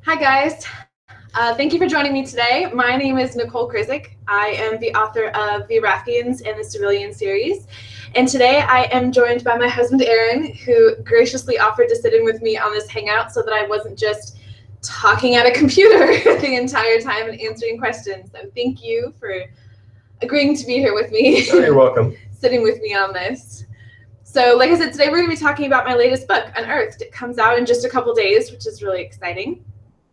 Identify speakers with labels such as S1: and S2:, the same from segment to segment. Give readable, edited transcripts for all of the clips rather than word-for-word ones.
S1: Hi guys, thank you for joining me today. My name is Nicole Krizek. I am the author of The Arathians and the Civilian series. And today I am joined by my husband Aaron, who graciously offered to sit in with me on this Hangout so that I wasn't just talking at a computer the entire time and answering questions. So thank you for agreeing to be here with me.
S2: Oh, you're welcome.
S1: Sitting with me on this. So like I said, today we're going to be talking about my latest book, Unearthed. It comes out in just a couple days, which is really exciting.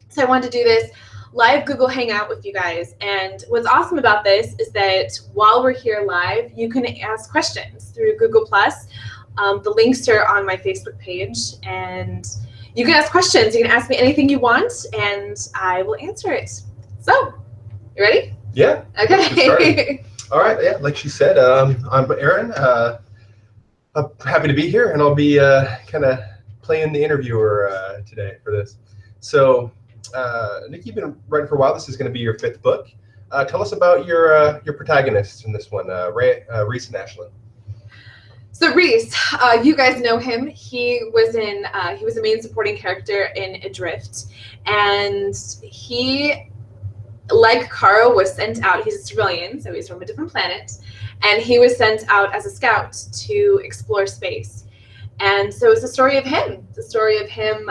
S1: So I wanted to do this live Google Hangout with you guys. And what's awesome about this is that while we're here live, you can ask questions through Google+. The links are on my Facebook page. And you can ask questions. You can ask me anything you want, and I will answer it. So, you ready?
S2: Yeah.
S1: Okay.
S2: All right. Yeah, like she said, I'm Aaron. I'm happy to be here, and I'll be kind of playing the interviewer today for this. So, Nick, you've been writing for a while. This is going to be your 5th book. Tell us about your protagonists in this one, Reese and Ashlyn.
S1: So Reese, you guys know him. He was a main supporting character in Adrift, and he, like Kara, was sent out. He's a civilian, so he's from a different planet, and he was sent out as a scout to explore space. And so it's the story of him. The story of him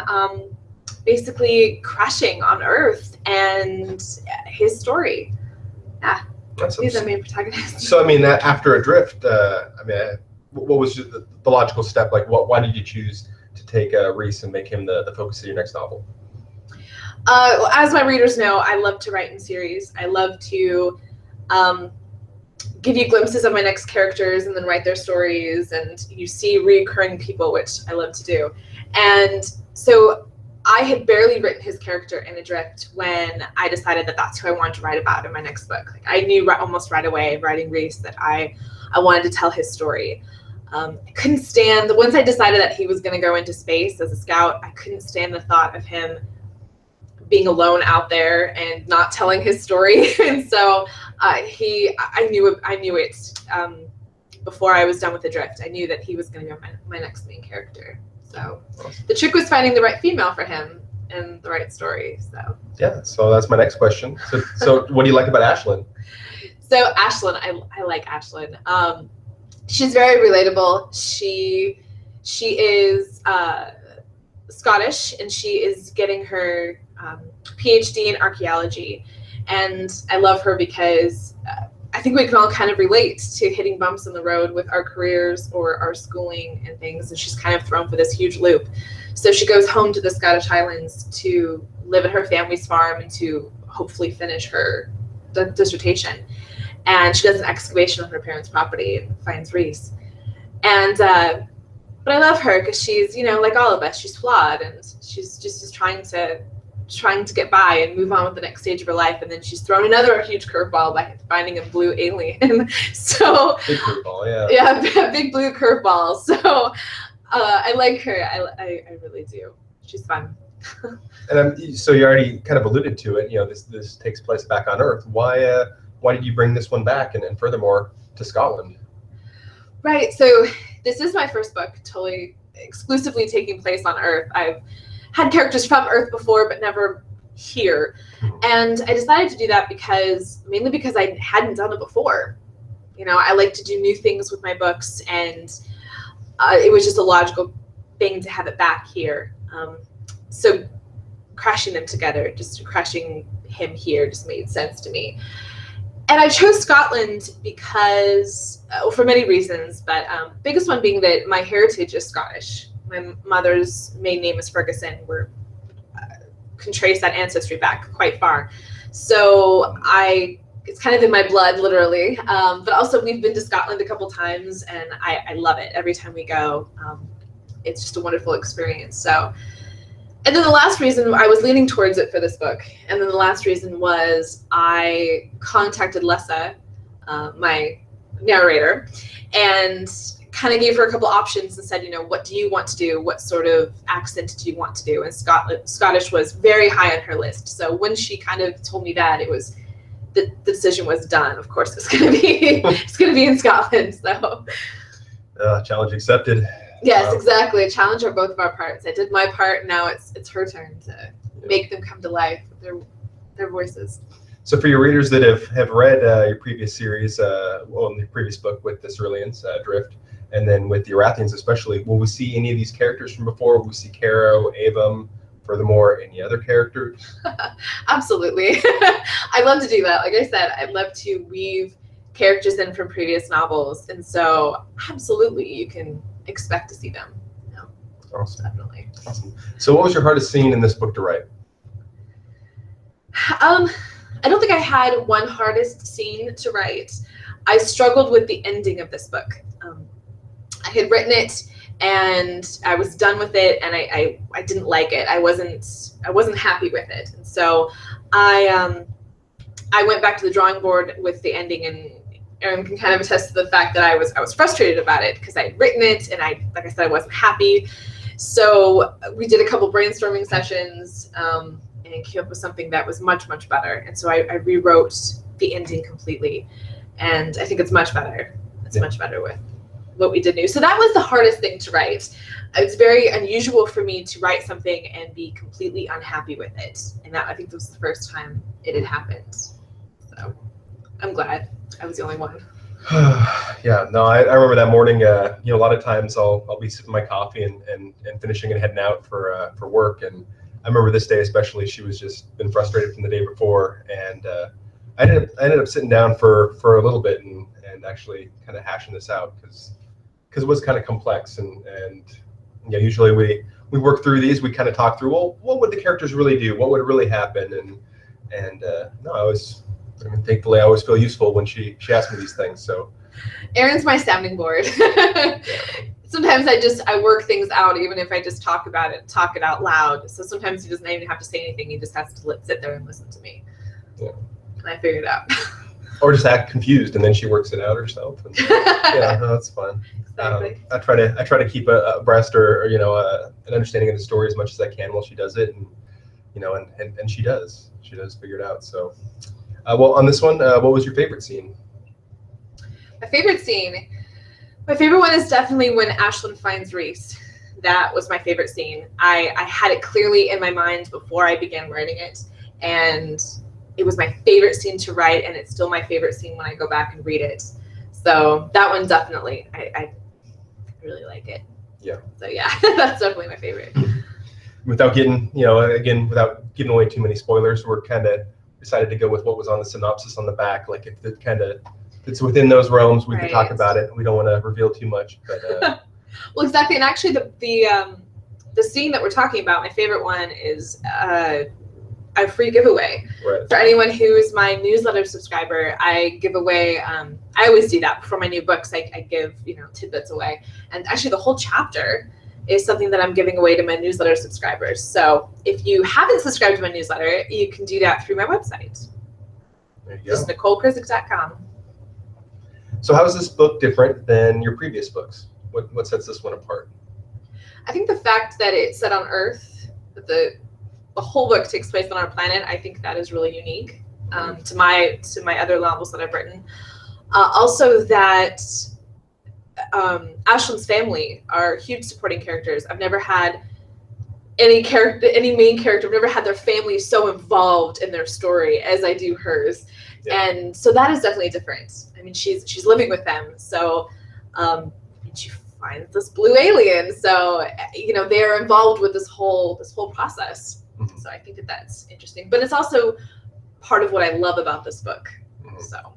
S1: basically crashing on Earth and his story. Yeah, he's the main protagonist.
S2: So I mean, after Adrift, what was the logical step? Like, why did you choose to take Reese and make him the focus of your next novel?
S1: As my readers know, I love to write in series. I love to give you glimpses of my next characters and then write their stories, and you see recurring people, which I love to do. And so I had barely written his character in Adrift when I decided that that's who I wanted to write about in my next book. Like, I knew almost right away, writing Reese, that I wanted to tell his story. I couldn't stand, once I decided that he was going to go into space as a scout, I couldn't stand the thought of him being alone out there and not telling his story. And so I knew it before I was done with Adrift. I knew that he was going to be my next main character. So the trick was finding the right female for him and the right story. So
S2: yeah, so that's my next question. So what do you like about Ashlyn?
S1: So Ashlyn, I like Ashlyn. She's very relatable. She is Scottish, and she is getting her PhD in archaeology. And I love her because I think we can all kind of relate to hitting bumps in the road with our careers or our schooling and things, and she's kind of thrown for this huge loop. So she goes home to the Scottish Highlands to live at her family's farm and to hopefully finish her dissertation. And she does an excavation on her parents' property and finds Reese. And but I love her because she's, like all of us, she's flawed, and she's just trying to get by and move on with the next stage of her life. And then she's thrown another huge curveball by finding a blue alien. So
S2: big curveball,
S1: yeah, big blue curveball. So I like her. I really do. She's fun.
S2: And so you already kind of alluded to it. This takes place back on Earth. Why did you bring this one back, and furthermore to Scotland?
S1: Right. So this is my first book, totally exclusively taking place on Earth. I've had characters from Earth before, but never here. And I decided to do that mainly because I hadn't done it before. I like to do new things with my books, and it was just a logical thing to have it back here. So crashing them together, just crashing him here, just made sense to me. And I chose Scotland because, for many reasons, but biggest one being that my heritage is Scottish. My mother's maiden name is Ferguson. We can trace that ancestry back quite far. So it's kind of in my blood, literally. But also, we've been to Scotland a couple times, and I love it. Every time we go, it's just a wonderful experience. So, and then the last reason, I was leaning towards it for this book. And then the last reason was I contacted Lessa, my narrator, and kind of gave her a couple options and said, what do you want to do? What sort of accent do you want to do? And Scottish was very high on her list. So when she kind of told me that, the decision was done. Of course, it's going to be in Scotland. So
S2: challenge accepted.
S1: Yes, exactly. Challenge are both of our parts. I did my part. Now it's her turn to make them come to life with their voices.
S2: So for your readers that have read your previous series, in the previous book with the Ceruleans, Drift, and then with the Unearthed especially, will we see any of these characters from before? Will we see Caro, Avum, furthermore, any other characters?
S1: Absolutely. I love to do that. Like I said, I love to weave characters in from previous novels, and so absolutely you can expect to see them. No,
S2: awesome.
S1: Definitely.
S2: Awesome. So what was your hardest scene in this book to write?
S1: I don't think I had one hardest scene to write. I struggled with the ending of this book. I had written it and I was done with it, and I didn't like it. I wasn't happy with it, and so I went back to the drawing board with the ending, and Erin can kind of attest to the fact that I was frustrated about it because I'd written it and like I said, I wasn't happy. So we did a couple brainstorming sessions and came up with something that was much, much better. And so I rewrote the ending completely, and I think it's much better. It's much better with what we did new. So that was the hardest thing to write. It's very unusual for me to write something and be completely unhappy with it. And that, I think, was the first time it had happened. So I'm glad I was the only one.
S2: Yeah, no, I remember that morning. A lot of times I'll be sipping my coffee and finishing and heading out for work. And I remember this day especially, she was just been frustrated from the day before, and I ended up sitting down for a little bit and actually kind of hashing this out because it was kind of complex, and usually we work through these. We kind of talk through, well, what would the characters really do? What would really happen? And thankfully I always feel useful when she asks me these things. So
S1: Erin's my sounding board. Sometimes I work things out, even if I just talk about it, talk it out loud. So sometimes he doesn't even have to say anything. He just has to sit there and listen to me. Yeah. And I figure it out.
S2: Or just act confused, and then she works it out herself. And, yeah, no, that's fun. Exactly. I try to keep abreast or an understanding of the story as much as I can while she does it, and she does figure it out. So, well, on this one, what was your favorite scene?
S1: My favorite one is definitely when Ashlyn finds Reese. That was my favorite scene. I had it clearly in my mind before I began writing it, and it was my favorite scene to write, and it's still my favorite scene when I go back and read it. So that one definitely, I really like it. Yeah. So yeah, that's definitely my favorite.
S2: Without getting, without giving away too many spoilers, we're kind of decided to go with what was on the synopsis on the back. Like if it's within those realms, we can talk about it. We don't want to reveal too much. But
S1: well, exactly. And actually, the scene that we're talking about, my favorite one is a free giveaway. Right. For anyone who is my newsletter subscriber, I give away, I always do that before my new books. I give, tidbits away. And actually the whole chapter is something that I'm giving away to my newsletter subscribers. So if you haven't subscribed to my newsletter, you can do that through my website.
S2: There you go.
S1: Just NicoleKrizek.com.
S2: So how is this book different than your previous books? What sets this one apart?
S1: I think the fact that it's set on Earth, that the whole book takes place on our planet, I think that is really unique to my other novels that I've written. Also that Ashlyn's family are huge supporting characters. I've never had any main character, I've never had their family so involved in their story as I do hers. Yeah. And so that is definitely different. I mean, she's living with them. So she finds this blue alien. So, they're involved with this whole process. Mm-hmm. So I think that's interesting. But it's also part of what I love about this book. Mm-hmm.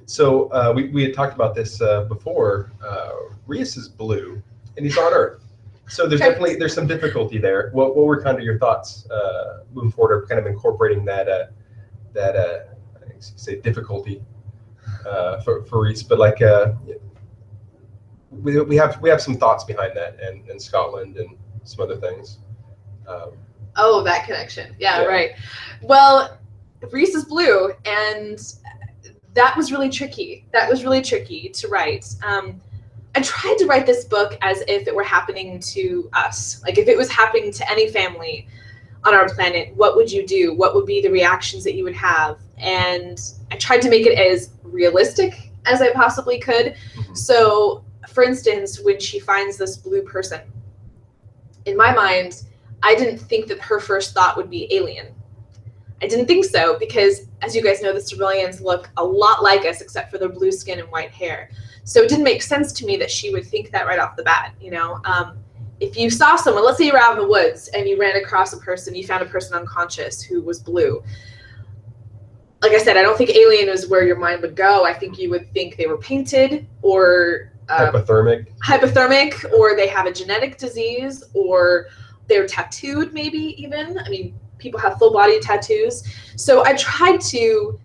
S2: So we had talked about this before. Reese is blue, and he's on Earth. So there's some difficulty there. What were kind of your thoughts moving forward, or kind of incorporating that difficulty for Reese? But like we have some thoughts behind that, and Scotland and some other things.
S1: That connection. Yeah, right. Well, Reese is blue, and that was really tricky. That was really tricky to write. I tried to write this book as if it were happening to us. Like if it was happening to any family on our planet, what would you do? What would be the reactions that you would have? And I tried to make it as realistic as I possibly could. Mm-hmm. So, for instance, when she finds this blue person, in my mind, I didn't think that her first thought would be alien. I didn't think so because, as you guys know, the Ceruleans look a lot like us except for their blue skin and white hair. So it didn't make sense to me that she would think that right off the bat, you know. If you saw someone, let's say you were out in the woods and you ran across a person, you found a person unconscious who was blue. Like I said, I don't think alien is where your mind would go. I think you would think they were painted or
S2: hypothermic,
S1: or they have a genetic disease, or they're tattooed, maybe even. I mean, people have full body tattoos. So I tried to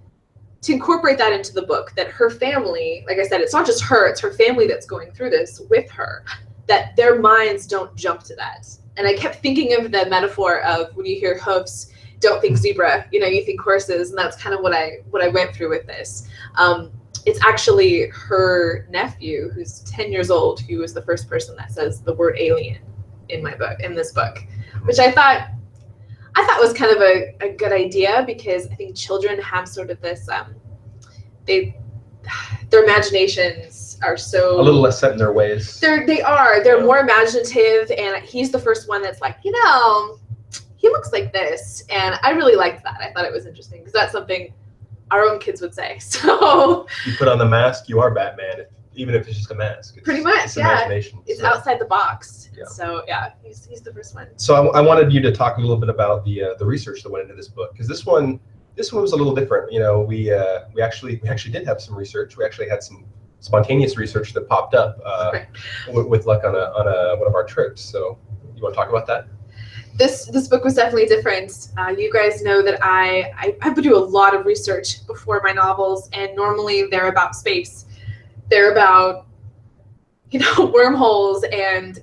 S1: incorporate that into the book, that her family, like I said, it's not just her, it's her family that's going through this with her, that their minds don't jump to that. And I kept thinking of the metaphor of when you hear hoofs, don't think zebra, you know, you think horses, and that's kind of what I went through with this. It's actually her nephew, who's 10 years old, who was the first person that says the word alien in this book, which I thought was kind of a good idea, because I think children have sort of this, their imaginations are so
S2: a little less set in their ways.
S1: They're more imaginative, and he's the first one that's like, you know, he looks like this, and I really liked that. I thought it was interesting because that's something our own kids would say. So
S2: you put on the mask, you are Batman, even if it's just a mask. It's,
S1: pretty much,
S2: it's
S1: yeah.
S2: Imagination.
S1: It's outside the box.
S2: Yeah.
S1: So yeah, he's the first one.
S2: So I wanted you to talk a little bit about the research that went into this book, because this one was a little different. You know, we actually did have some research. We actually had some spontaneous research that popped up with luck on one of our trips. So you want to talk about that?
S1: This book was definitely different. You guys know that I would do a lot of research before my novels, and normally they're about space. They're about, you know, wormholes and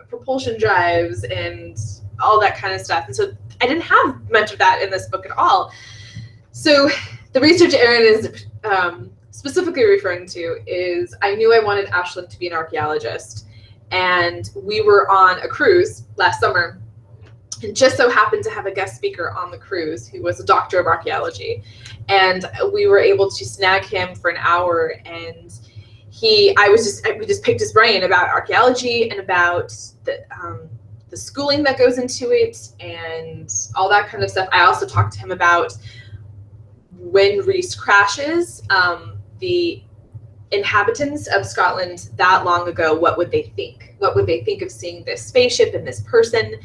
S1: propulsion drives and all that kind of stuff. And so I didn't have much of that in this book at all. So the research Erin is specifically referring to is, I knew I wanted Ashlyn to be an archaeologist, and we were on a cruise last summer, and just so happened to have a guest speaker on the cruise who was a doctor of archaeology, and we were able to snag him for an hour, and we just picked his brain about archaeology and about the schooling that goes into it and all that kind of stuff. I also talked to him about when Reese crashes, the inhabitants of Scotland that long ago, what would they think? What would they think of seeing this spaceship and this person?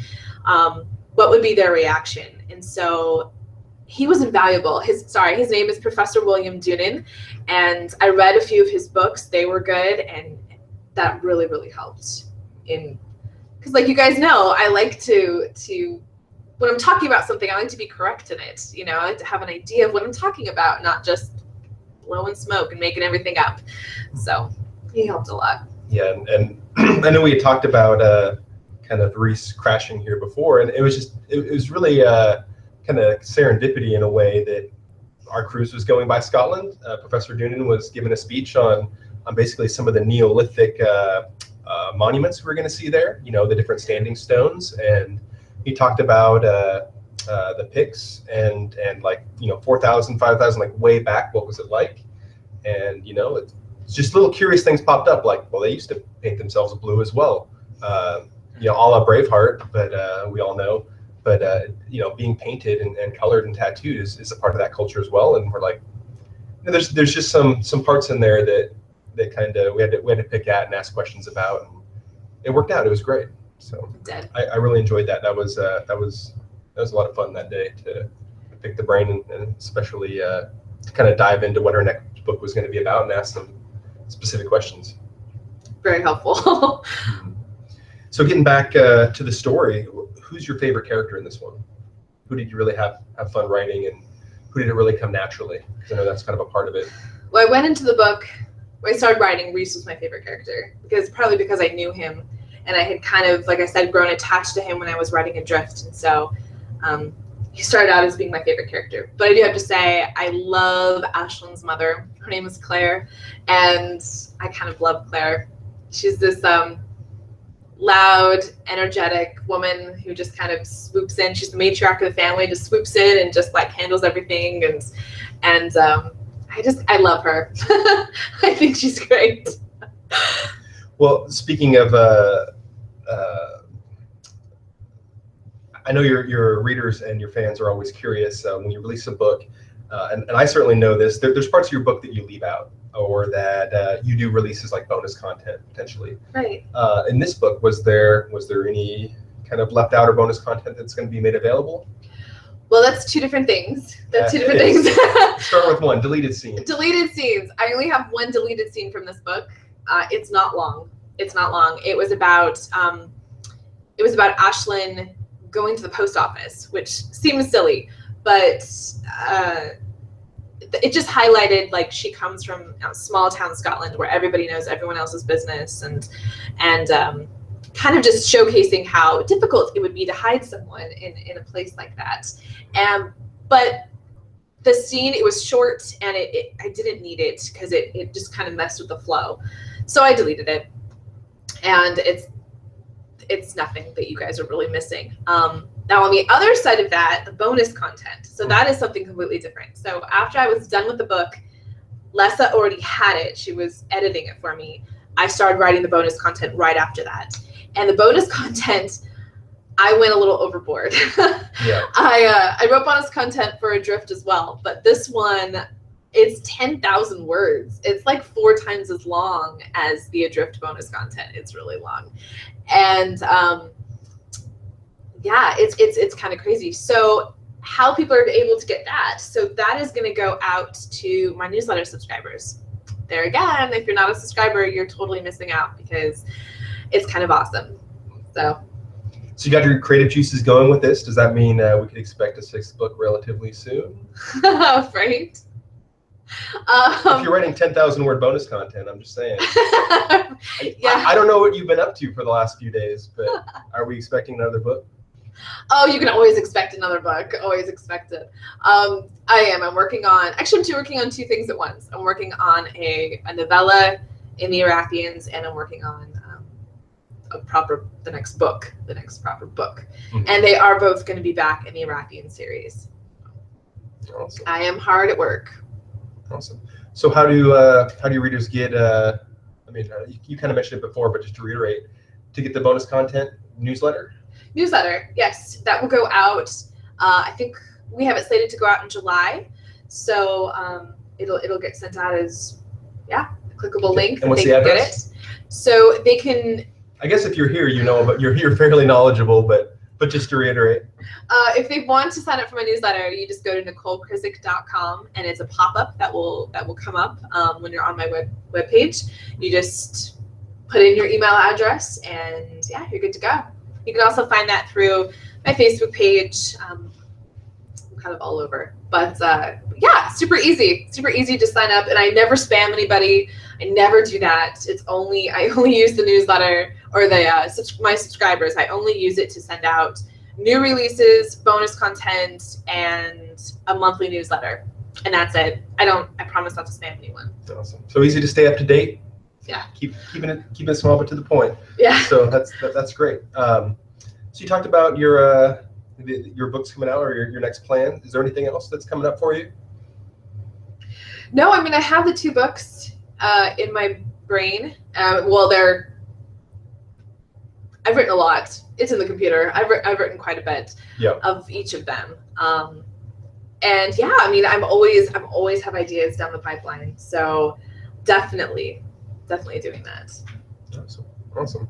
S1: What would be their reaction? And so he was invaluable. His name is Professor William Doonan, and I read a few of his books. They were good, and that really, really helped. Because like you guys know, I like to when I'm talking about something, I like to be correct in it. You know, I like to have an idea of what I'm talking about, not just blowing smoke and making everything up. So he helped a lot.
S2: Yeah, and I know we had talked about kind of Reese crashing here before, and it was really kind of serendipity in a way that our cruise was going by Scotland. Professor Doonan was giving a speech on basically some of the Neolithic monuments we're going to see there, you know, the different standing stones, and he talked about the Picts and like, you know, 4,000, 5,000, like way back, what was it like? And, you know, it's just little curious things popped up, like, well, they used to paint themselves blue as well, you know, a la Braveheart, but we all know. But, you know, being painted and colored and tattooed is a part of that culture as well. And we're like, you know, there's just some parts in there that kind of we had to pick at and ask questions about, and it worked out. It was great. So I really enjoyed that. That was a lot of fun that day to pick the brain and especially to kind of dive into what our next book was going to be about and ask some specific questions.
S1: Very helpful.
S2: So getting back to the story, who's your favorite character in this one? Who did you really have fun writing, and who did it really come naturally? Because I know that's kind of a part of it.
S1: Well, I went into the book, when I started writing, Reese was my favorite character, probably because I knew him, and I had kind of, like I said, grown attached to him when I was writing Adrift, and so he started out as being my favorite character. But I do have to say, I love Ashlyn's mother. Her name is Claire, and I kind of love Claire. She's this loud, energetic woman who just kind of swoops in. She's the matriarch of the family, just swoops in and just like handles everything, and I love her. I think she's great. Well,
S2: speaking of I know your readers and your fans are always curious when you release a book, and I certainly know this. There's parts of your book that you leave out, or that you do releases like bonus content potentially.
S1: Right.
S2: In this book, was there any kind of left out or bonus content that's going to be made available?
S1: Well, that's two different things. Things.
S2: Start with one, deleted scenes.
S1: Deleted scenes. I only have one deleted scene from this book. It's not long. It was about Ashlyn going to the post office, which seems silly, but it just highlighted, like, she comes from small town Scotland where everybody knows everyone else's business, and kind of just showcasing how difficult it would be to hide someone in a place like that. But the scene, it was short, and I didn't need it because it just kind of messed with the flow. So I deleted it, and it's nothing that you guys are really missing. Now on the other side of that, the bonus content. So that is something completely different. So after I was done with the book, Lessa already had it. She was editing it for me. I started writing the bonus content right after that. And the bonus content, I went a little overboard.
S2: Yeah.
S1: I wrote bonus content for Adrift as well, but this one, it's 10,000 words. It's like 4 times as long as the Adrift bonus content. It's really long. And yeah, it's kind of crazy. So how people are able to get that? So that is going to go out to my newsletter subscribers. There again, if you're not a subscriber, you're totally missing out because it's kind of awesome. So
S2: you got your creative juices going with this. Does that mean we could expect a 6th book relatively soon?
S1: Right.
S2: If you're writing 10,000 word bonus content, I'm just saying.
S1: Yeah.
S2: I don't know what you've been up to for the last few days, but are we expecting another book?
S1: Oh, you can always expect another book. Always expect it. I am. I'm working on 2 things at once. I'm working on a novella in the Arapians, and I'm working on the next proper book. Mm-hmm. And they are both going to be back in the Arapian series.
S2: Awesome.
S1: I am hard at work.
S2: Awesome. So how do readers get? You kind of mentioned it before, but just to reiterate, to get the bonus content newsletter.
S1: Newsletter, yes, that will go out. I think we have it slated to go out in July, so it'll get sent out as a clickable link.
S2: And what's the address?
S1: Get it. So they can.
S2: I guess if you're here, you know, but you're fairly knowledgeable. But just to reiterate,
S1: if they want to sign up for my newsletter, you just go to NicoleKrizek.com, and it's a pop-up that will come up when you're on my webpage. You just put in your email address, and you're good to go. You can also find that through my Facebook page. I'm kind of all over, but super easy to sign up, and I never spam anybody. I never do that. I only use the newsletter or my subscribers. I only use it to send out new releases, bonus content, and a monthly newsletter, and that's it. I promise not to spam anyone.
S2: That's awesome. So easy to stay up to date.
S1: Yeah.
S2: Keeping it small but to the point.
S1: Yeah.
S2: So that's great. So you talked about your books coming out, or your next plan. Is there anything else that's coming up for you?
S1: No, I mean, I have the 2 books in my brain. I've written a lot. It's in the computer. I've written quite a bit of each of them. And I mean, I'm always have ideas down the pipeline. So definitely doing that.
S2: Awesome.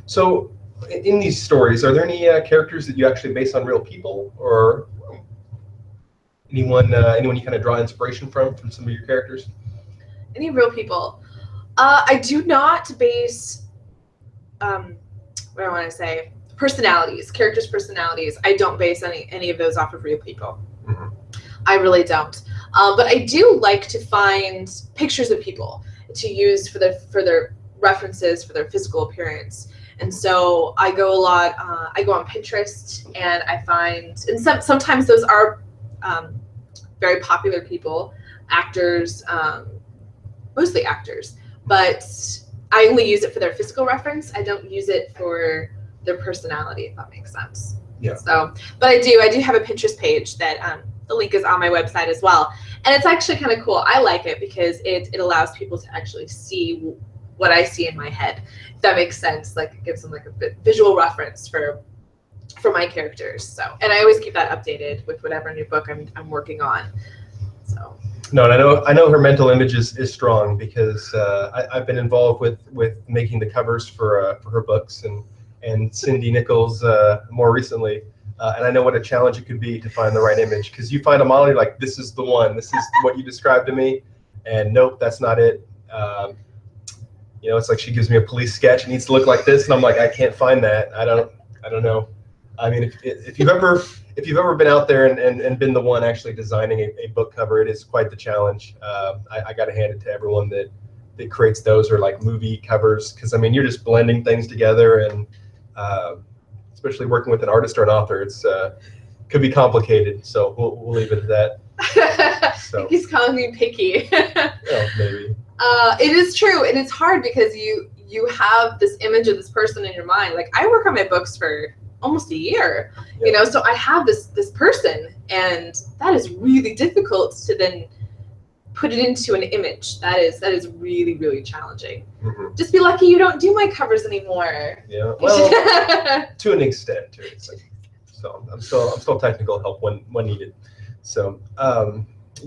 S2: So in these stories, are there any characters that you actually base on real people, or anyone you kind of draw inspiration from some of your characters?
S1: Any real people? I do not base what I want to say, characters' personalities. I don't base any of those off of real people. Mm-hmm. I really don't. But I do like to find pictures of people to use for their references, for their physical appearance. And so I go I go on Pinterest, and I find, and sometimes those are very popular people, actors, mostly actors, but I only use it for their physical reference. I don't use it for their personality, if that makes sense.
S2: Yeah.
S1: So, but I do have a Pinterest page that the link is on my website as well. And it's actually kind of cool. I like it because it allows people to actually see what I see in my head, if that makes sense. Like, it gives them like a visual reference for for my characters. So, and I always keep that updated with whatever new book I'm working on. So.
S2: No, and I know her mental image is strong because I've been involved with making the covers for her books and Cindy Nichols more recently. And I know what a challenge it could be to find the right image, because you find a model, you're like, this is the one, this is what you described to me, and nope, that's not it. You know, it's like she gives me a police sketch, it needs to look like this, and I'm like, I can't find that. I don't know. I mean, if you've ever been out there and been the one actually designing a book cover, it is quite the challenge. I got to hand it to everyone that creates those, or like movie covers, because I mean, you're just blending things together, and especially working with an artist or an author, it's could be complicated. So we'll leave it at that. So.
S1: He's calling me picky.
S2: Well, maybe.
S1: It is true, and it's hard because you have this image of this person in your mind. Like, I work on my books for almost a year, you know, so I have this person, and that is really difficult to then put it into an image. That is really, really challenging. Mm-hmm. Just be lucky you don't do my covers anymore.
S2: Yeah, well, to an extent. So I'm still technical help when needed. So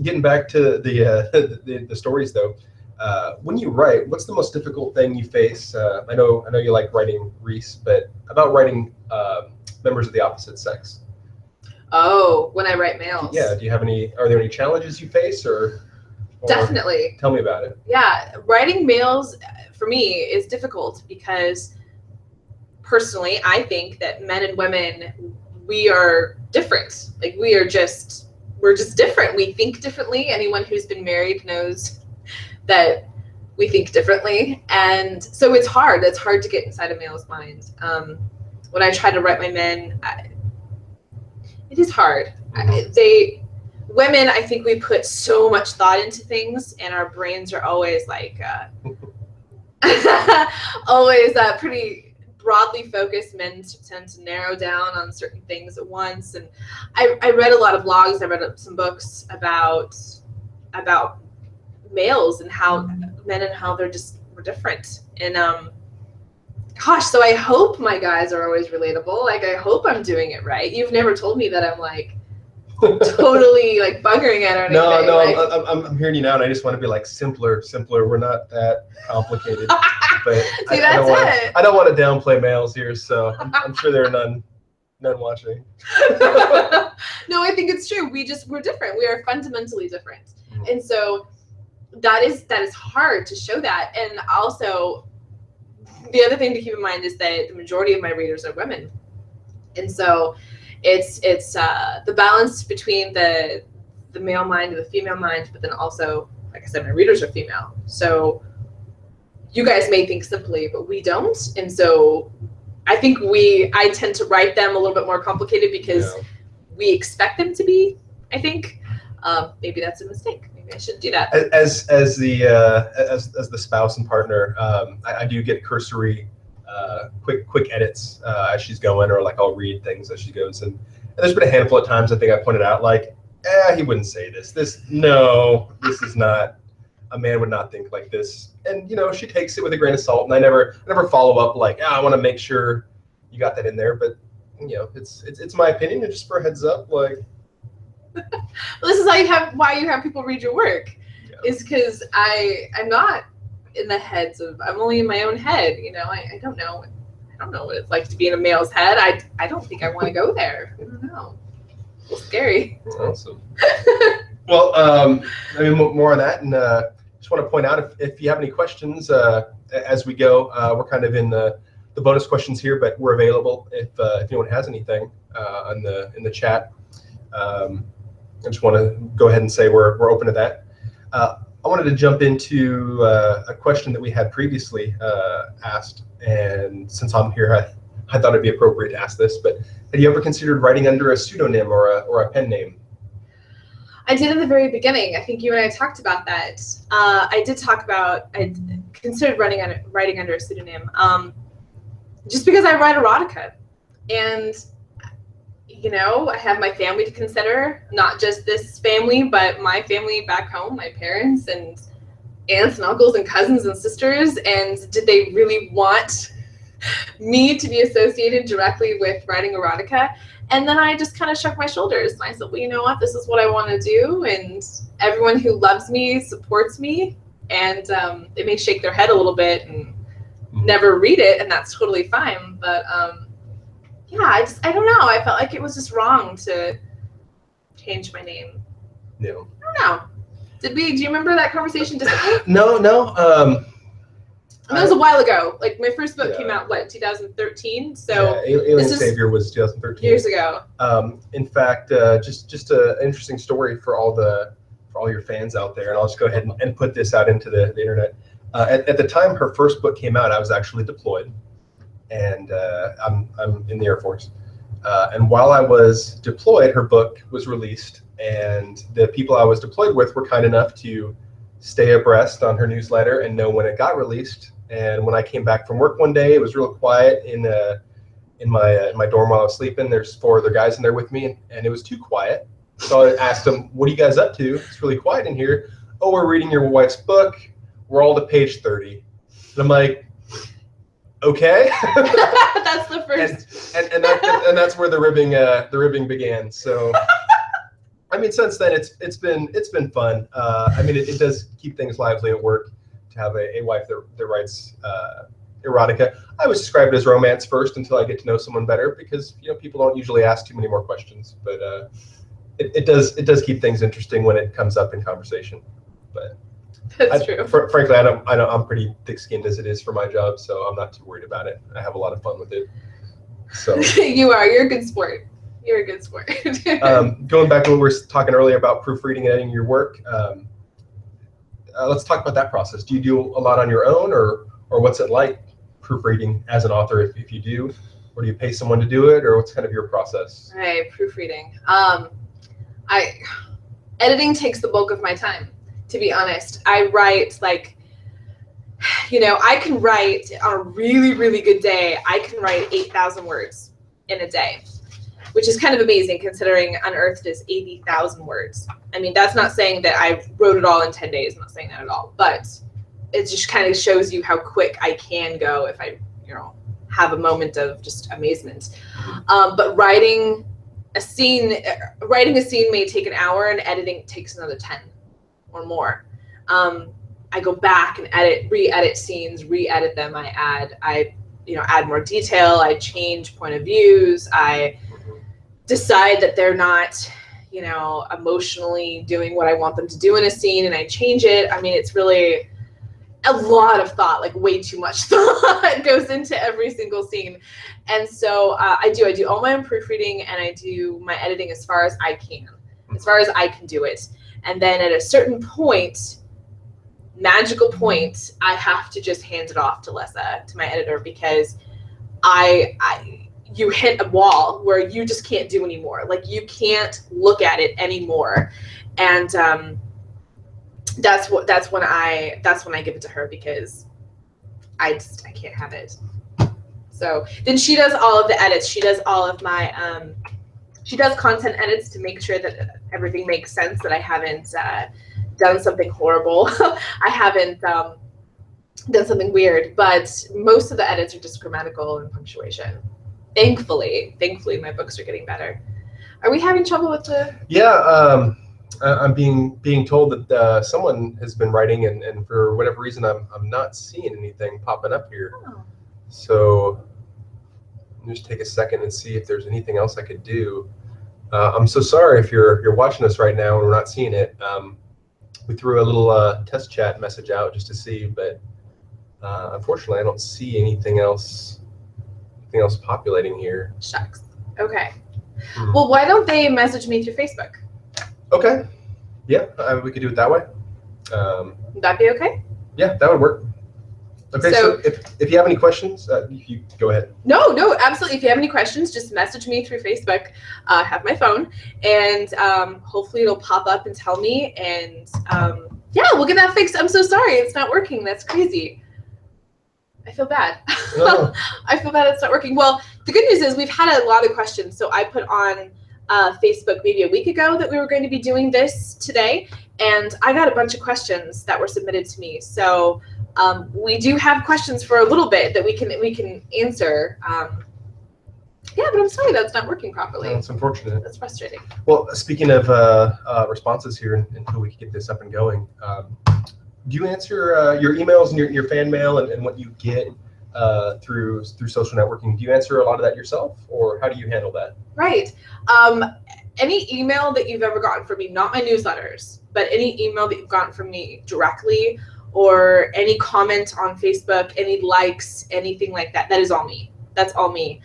S2: getting back to the stories though, when you write, what's the most difficult thing you face? I know you like writing Reese, but about writing members of the opposite sex.
S1: Oh, when I write males.
S2: Yeah. Are there any challenges you face, or
S1: definitely?
S2: Tell me about it.
S1: Yeah, writing males for me is difficult because personally, I think that men and women, we are different. Like, we're just different. We think differently. Anyone who's been married knows that we think differently, and so it's hard to get inside a male's mind. When I try to write my men, it is hard. Women, I think we put so much thought into things, and our brains are always like always pretty broadly focused. Men tend to narrow down on certain things at once, and I read a lot of blogs. I read some books about males and how men and how we're different. And gosh, so I hope my guys are always relatable. Like, I hope I'm doing it right. You've never told me that I'm like totally like buggering it or anything.
S2: No,
S1: like,
S2: I'm hearing you now, and I just want to be like simpler. We're not that complicated. But
S1: see,
S2: I don't want to downplay males here, so I'm sure there are none watching.
S1: No, I think it's true. We're different. We are fundamentally different. Mm-hmm. And so that is hard to show that. And also, the other thing to keep in mind is that the majority of my readers are women, and so it's the balance between the male mind and the female mind. But then also, like I said, my readers are female, so you guys may think simply, but we don't. And so I think I tend to write them a little bit more complicated because we expect them to be. I think maybe that's a mistake. I shouldn't do that.
S2: As the spouse and partner, I do get cursory, quick edits as she's going, or like I'll read things as she goes. And there's been a handful of times I think I pointed out, like, he wouldn't say this. This is not. A man would not think like this. And you know, she takes it with a grain of salt. And I never follow up like, I want to make sure you got that in there. But you know, it's my opinion. And just for a heads up, like.
S1: Well, this is why you have people read your work, is because I'm not in the heads of, I'm only in my own head. You know, I don't know what it's like to be in a male's head. I don't think I want to go there. I don't know. It's scary.
S2: Awesome. Well, I mean, more on that, and just want to point out if you have any questions as we go. We're kind of in the bonus questions here, but we're available if anyone has anything in the chat. I just want to go ahead and say we're open to that. I wanted to jump into a question that we had previously asked, and since I'm here, I thought it'd be appropriate to ask this. But have you ever considered writing under a pseudonym or a pen name?
S1: I did in the very beginning. I think you and I talked about that. I considered writing under a pseudonym, just because I write erotica, and you know, I have my family to consider, not just this family, but my family back home, my parents and aunts and uncles and cousins and sisters. And did they really want me to be associated directly with writing erotica. And then I just kind of shrugged my shoulders and I said, well, you know what, this is what I want to do. And everyone who loves me supports me. And they may shake their head a little bit and never read it, and that's totally fine. But yeah, I don't know. I felt like it was just wrong to change my name.
S2: Yeah.
S1: I don't know. Do you remember that conversation?
S2: No.
S1: That was a while ago. Like my first book came out, 2013? So
S2: Alien Savior was 2013.
S1: Years ago.
S2: In fact, just an interesting story for all your fans out there, and I'll just go ahead and put this out into the internet. At the time her first book came out, I was actually deployed, and I'm in the Air Force. And while I was deployed, her book was released, and the people I was deployed with were kind enough to stay abreast on her newsletter and know when it got released. And when I came back from work one day, it was real quiet in my dorm while I was sleeping. There's 4 other guys in there with me, and it was too quiet. So I asked them, "What are you guys up to? It's really quiet in here." "Oh, we're reading your wife's book. We're all to page 30." And I'm like, okay.
S1: That's the first.
S2: And that's where the ribbing began. So, I mean, since then it's been fun. I mean, it does keep things lively at work to have a wife that writes erotica. I always describe it as romance first until I get to know someone better, because people don't usually ask too many more questions. But it does keep things interesting when it comes up in conversation. But
S1: that's true.
S2: Frankly, I'm pretty thick-skinned as it is for my job, so I'm not too worried about it. I have a lot of fun with it. So
S1: you're a good sport. You're a good sport.
S2: Going back to what we were talking earlier about proofreading and editing your work, let's talk about that process. Do you do a lot on your own, or what's it like proofreading as an author, if you do? Or do you pay someone to do it, or what's kind of your process?
S1: Right, proofreading. Editing takes the bulk of my time, to be honest. I write I can write on a really, really good day. I can write 8,000 words in a day, which is kind of amazing considering Unearthed is 80,000 words. I mean, that's not saying that I wrote it all in 10 days. I'm not saying that at all, but it just kind of shows you how quick I can go if I, have a moment of just amazement. But writing a scene may take an hour, and editing takes another 10 or more. I go back and re-edit scenes, re-edit them. I add more detail. I change point of views. I decide that they're not, emotionally doing what I want them to do in a scene, and I change it. I mean, it's really a lot of thought, like way too much thought goes into every single scene. And so I do all my own proofreading, and I do my editing as far as I can do it. And then at a certain point, magical point, I have to just hand it off to Lessa, to my editor, because you hit a wall where you just can't do anymore. Like, you can't look at it anymore. And that's when I give it to her, because I can't have it. So then she does all of the edits. She does all of my she does content edits to make sure that everything makes sense, that I haven't done something horrible. I haven't done something weird, but most of the edits are just grammatical and punctuation. Thankfully my books are getting better. Are we having trouble with the?
S2: Yeah, I'm being told that someone has been writing, and for whatever reason, I'm not seeing anything popping up here.
S1: Oh.
S2: So let me just take a second and see if there's anything else I could do. I'm so sorry if you're watching us right now and we're not seeing it. We threw a little test chat message out just to see, but unfortunately, I don't see anything else populating here.
S1: Shucks. Okay. Well, why don't they message me through Facebook?
S2: Okay. Yeah, we could do it that way.
S1: Would that be okay?
S2: Yeah, that would work. Okay, so if you have any questions, you go ahead.
S1: No, absolutely. If you have any questions, just message me through Facebook. I have my phone, and hopefully it'll pop up and tell me. And yeah, we'll get that fixed. I'm so sorry it's not working. That's crazy. I feel bad.
S2: No.
S1: I feel bad it's not working. Well, the good news is we've had a lot of questions. So I put on Facebook maybe a week ago that we were going to be doing this today, and I got a bunch of questions that were submitted to me. So We do have questions for a little bit that we can answer. Yeah, but I'm sorry that's not working properly.
S2: That's unfortunate.
S1: That's frustrating.
S2: Well, speaking of responses here, until we can get this up and going, do you answer your emails and your fan mail and what you get through social networking? Do you answer a lot of that yourself, or how do you handle that?
S1: Right. Any email that you've ever gotten from me, not my newsletters, but any email that you've gotten from me directly, or any comment on Facebook, any likes, anything like that, that is all me. That's all me.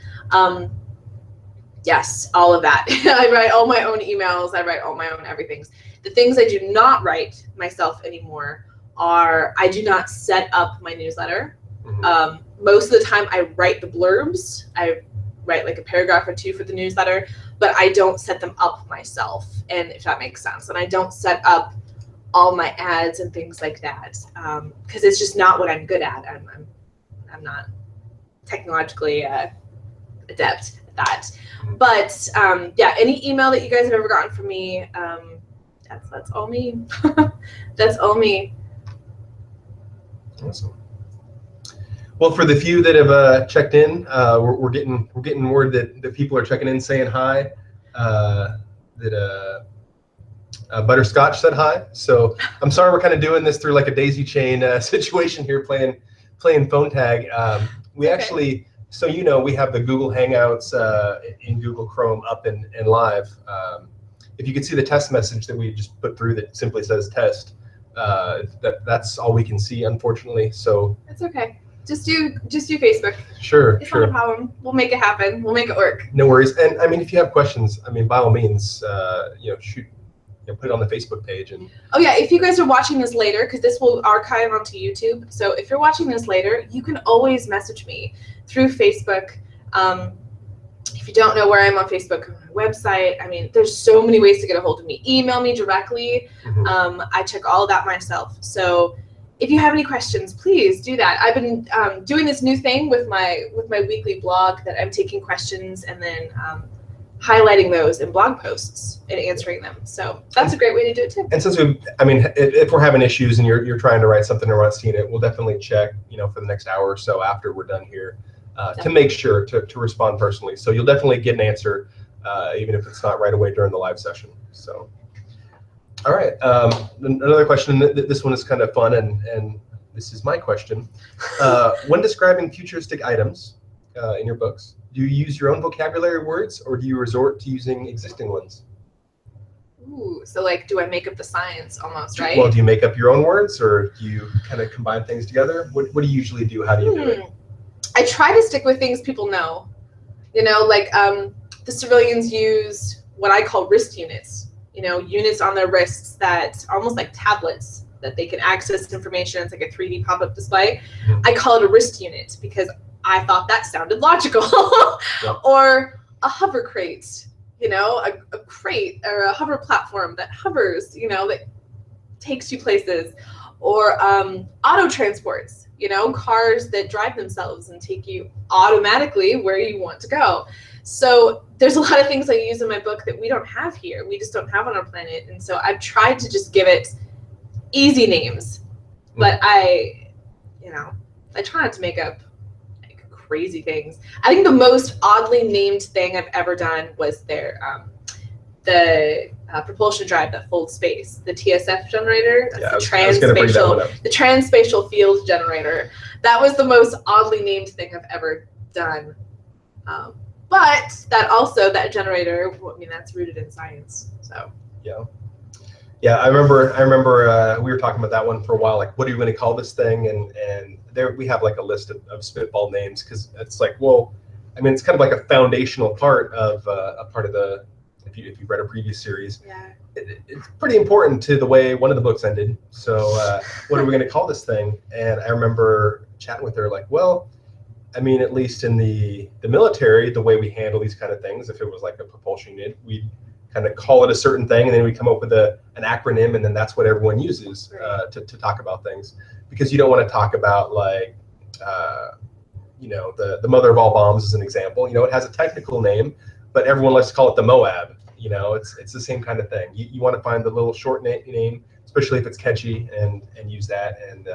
S1: Yes, all of that. I write all my own emails. I write all my own everythings. The things I do not write myself anymore are, I do not set up my newsletter. Mm-hmm. Most of the time I write the blurbs. I write like a paragraph or two for the newsletter, but I don't set them up myself, and if that makes sense. And I don't set up all my ads and things like that, because it's just not what I'm good at. I'm not technologically adept at that. But yeah, any email that you guys have ever gotten from me, that's all me. That's all me.
S2: Awesome. Well, for the few that have checked in, we're getting word that people are checking in, saying hi. That Butterscotch said hi. So I'm sorry we're kind of doing this through like a daisy chain situation here, playing phone tag. We okay. Actually, so we have the Google Hangouts in Google Chrome up and live. If you could see the test message that we just put through that simply says test, that's all we can see, unfortunately. So it's
S1: okay. Just do Facebook.
S2: Sure,
S1: it's not a problem. We'll make it happen. We'll make it work.
S2: No worries. And I mean, if you have questions, I mean, by all means, shoot. Put it on the Facebook page. And
S1: oh yeah, if you guys are watching this later, because this will archive onto YouTube, so if you're watching this later, you can always message me through Facebook. If you don't know where I'm on Facebook, on my website, I mean, there's so many ways to get a hold of me. Email me directly. Mm-hmm. I check all of that myself. So if you have any questions, please do that. I've been doing this new thing with my weekly blog that I'm taking questions and then highlighting those in blog posts and answering them. So that's a great way to do it too.
S2: And since if we're having issues and you're trying to write something and we're not seeing it, we'll definitely check, for the next hour or so after we're done here to make sure to respond personally. So you'll definitely get an answer, even if it's not right away during the live session. So, all right. Another question. This one is kind of fun, and this is my question. When describing futuristic items in your books, do you use your own vocabulary words, or do you resort to using existing ones?
S1: Ooh, so like, do I make up the science almost, right?
S2: Well, do you make up your own words, or do you kind of combine things together? What do you usually do? How do you do it?
S1: I try to stick with things people know. Like the civilians use what I call wrist units. Units on their wrists that almost like tablets that they can access information. It's like a 3D pop-up display. Mm-hmm. I call it a wrist unit because I thought that sounded logical. Yep. Or a hover crate, a crate or a hover platform that hovers, that takes you places. Or auto transports, cars that drive themselves and take you automatically where you want to go. So there's a lot of things I use in my book that we don't have here. We just don't have on our planet. And so I've tried to just give it easy names. But I try not to make up crazy things. I think the most oddly named thing I've ever done was the propulsion drive that folds space, the TSF generator. That's the transspatial field generator. That was the most oddly named thing I've ever done. But that generator, that's rooted in science. So yeah. I remember we were talking about that one for a while. Like, what are you going to call this thing? And there we have like a list of spitball names, because it's like, well, it's kind of like a foundational part of the. If you've read a previous series, it's pretty important to the way one of the books ended. So what are we going to call this thing? And I remember chatting with her like, well, at least in the military, the way we handle these kind of things, if it was like a propulsion unit, we'd kind of call it a certain thing, and then we come up with an acronym, and then that's what everyone uses to talk about things, because you don't want to talk about like the mother of all bombs as an example. It has a technical name, but everyone likes to call it the Moab. It's the same kind of thing. You want to find the little short name, especially if it's catchy, and use that. And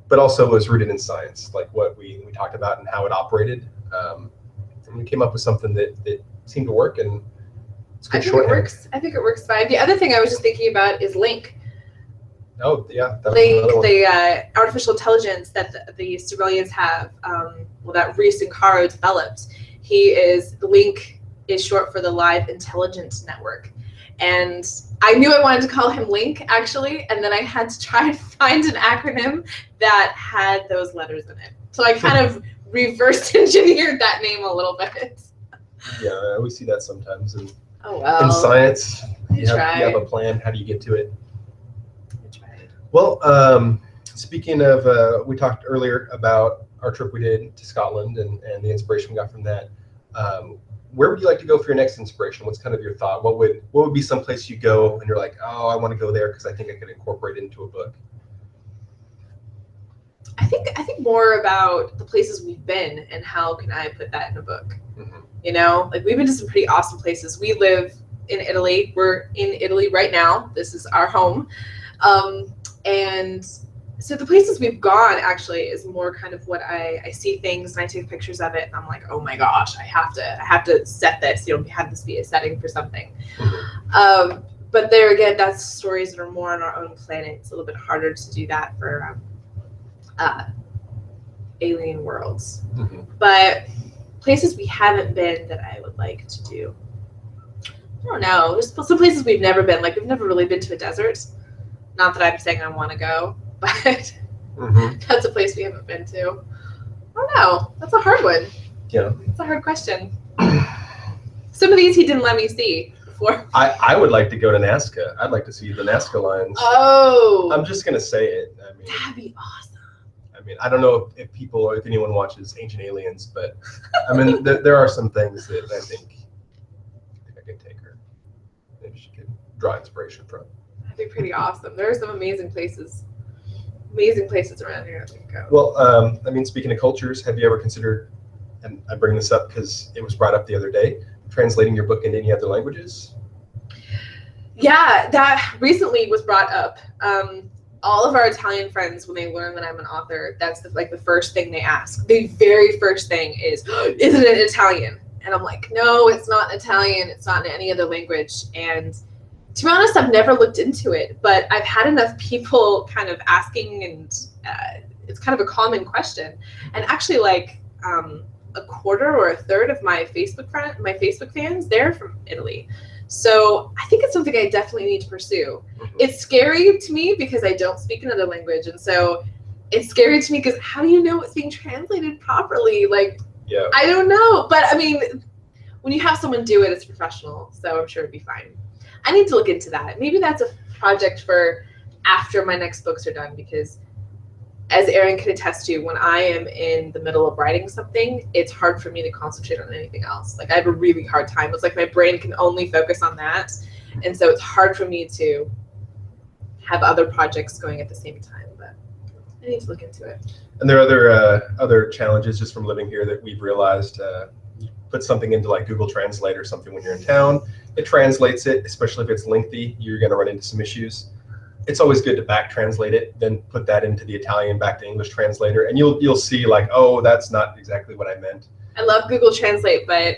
S2: but also was rooted in science, like what we talked about and how it operated. And we came up with something that seemed to work, and it's good shorthand.
S1: I think it works fine. The other thing I was just thinking about is Link.
S2: Oh yeah, that was
S1: Link,
S2: another one.
S1: the artificial intelligence that the civilians have, that Reese and Caro developed. Link is short for the Live Intelligence Network. And I knew I wanted to call him Link, actually, and then I had to try and find an acronym that had those letters in it. So I kind of reverse engineered that name a little bit.
S2: Yeah, we see that sometimes in
S1: science.
S2: You have a plan. How do you get to it?
S1: I tried.
S2: Well, speaking of, we talked earlier about our trip we did to Scotland and the inspiration we got from that. Where would you like to go for your next inspiration? What's kind of your thought? What would be some place you go and you're like, oh, I want to go there because I think I could incorporate it into a book?
S1: I think more about the places we've been and how can I put that in a book.
S2: Mm-hmm.
S1: You know, like we've been to some pretty awesome places. We live in Italy. We're in Italy right now. This is our home. And so the places we've gone actually is more kind of what I see things and I take pictures of it and I'm like, oh my gosh, I have to set this, have this be a setting for something.
S2: Mm-hmm.
S1: But there again, that's stories that are more on our own planet. It's a little bit harder to do that for alien worlds.
S2: Mm-hmm.
S1: But places we haven't been that I would like to do. I don't know. There's some places we've never been. Like we've never really been to a desert. Not that I'm saying I want to go, but
S2: mm-hmm.
S1: That's a place we haven't been to. I don't know. That's a hard one.
S2: Yeah.
S1: It's a hard question. Some of these he didn't let me see before.
S2: I would like to go to Nazca. I'd like to see the Nazca lines.
S1: Oh.
S2: I'm just gonna say it. I mean,
S1: that'd be awesome.
S2: I mean, I don't know if people or if anyone watches Ancient Aliens, but I mean, there are some things that I think I could take her. Maybe she could draw inspiration from.
S1: That'd be pretty awesome. There are some amazing places around here. I think.
S2: Well, I mean, speaking of cultures, have you ever considered, and I bring this up because it was brought up the other day, translating your book into any other languages?
S1: Yeah, that recently was brought up. All of our Italian friends, when they learn that I'm an author, that's the first thing they ask. The very first thing is it in Italian? And I'm like, no, it's not Italian. It's not in any other language. And to be honest, I've never looked into it, but I've had enough people kind of asking, and it's kind of a common question. And actually, like a quarter or a third of my Facebook fans, they're from Italy. So I think it's something I definitely need to pursue.
S2: Mm-hmm.
S1: It's scary to me because I don't speak another language. And so it's scary to me because how do you know it's being translated properly? Like,
S2: yeah.
S1: I don't know. But I mean, when you have someone do it, it's professional. So I'm sure it'd be fine. I need to look into that. Maybe that's a project for after my next books are done, because as Erin can attest to, when I am in the middle of writing something, it's hard for me to concentrate on anything else. Like I have a really hard time. It's like my brain can only focus on that. And so it's hard for me to have other projects going at the same time, but I need to look into it.
S2: And there are other challenges just from living here that we've realized. You put something into like Google Translate or something when you're in town, it translates it, especially if it's lengthy, you're going to run into some issues. It's always good to back translate it, then put that into the Italian back to English translator, and you'll see like, oh, that's not exactly what I meant.
S1: I love Google Translate, but